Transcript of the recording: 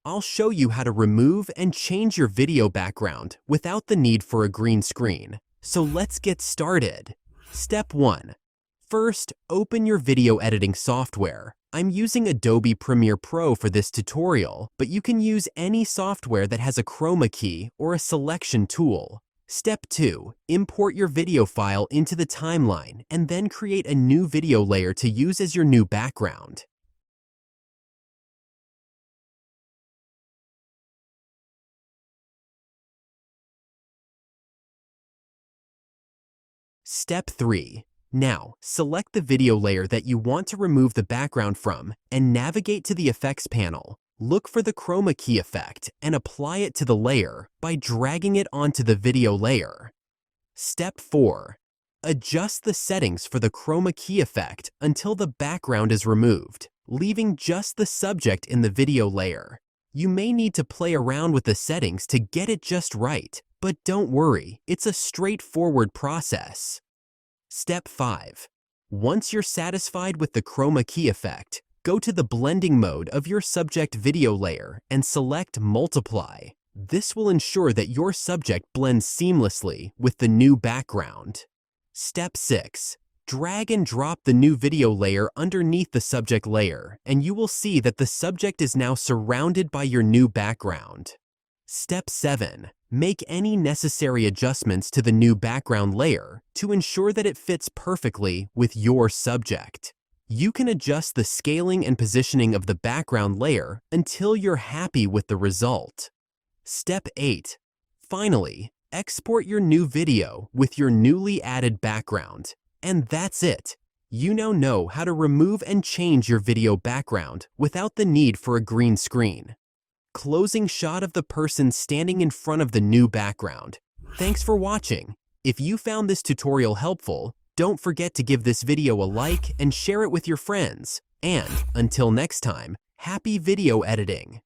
I'll show you how to remove and change your video background without the need for a green screen. So let's get started. Step 1. First, open your video editing software. I'm using Adobe Premiere Pro for this tutorial, but you can use any software that has a chroma key or a selection tool. Step 2. Import your video file into the timeline and then create a new video layer to use as your new background. Step 3. Now, select the video layer that you want to remove the background from and navigate to the Effects panel. Look for the chroma key effect and apply it to the layer by dragging it onto the video layer. Step 4. Adjust the settings for the chroma key effect until the background is removed, leaving just the subject in the video layer. You may need to play around with the settings to get it just right, but don't worry, it's a straightforward process. Step 5. Once you're satisfied with the chroma key effect, go to the blending mode of your subject video layer and select Multiply. This will ensure that your subject blends seamlessly with the new background. Step 6. Drag and drop the new video layer underneath the subject layer, and you will see that the subject is now surrounded by your new background. Step 7. Make any necessary adjustments to the new background layer to ensure that it fits perfectly with your subject. You can adjust the scaling and positioning of the background layer until you're happy with the result. Step 8. Finally, export your new video with your newly added background. And that's it. You now know how to remove and change your video background without the need for a green screen. Closing shot of the person standing in front of the new background. Thanks for watching. If you found this tutorial helpful, don't forget to give this video a like and share it with your friends. And until next time, happy video editing!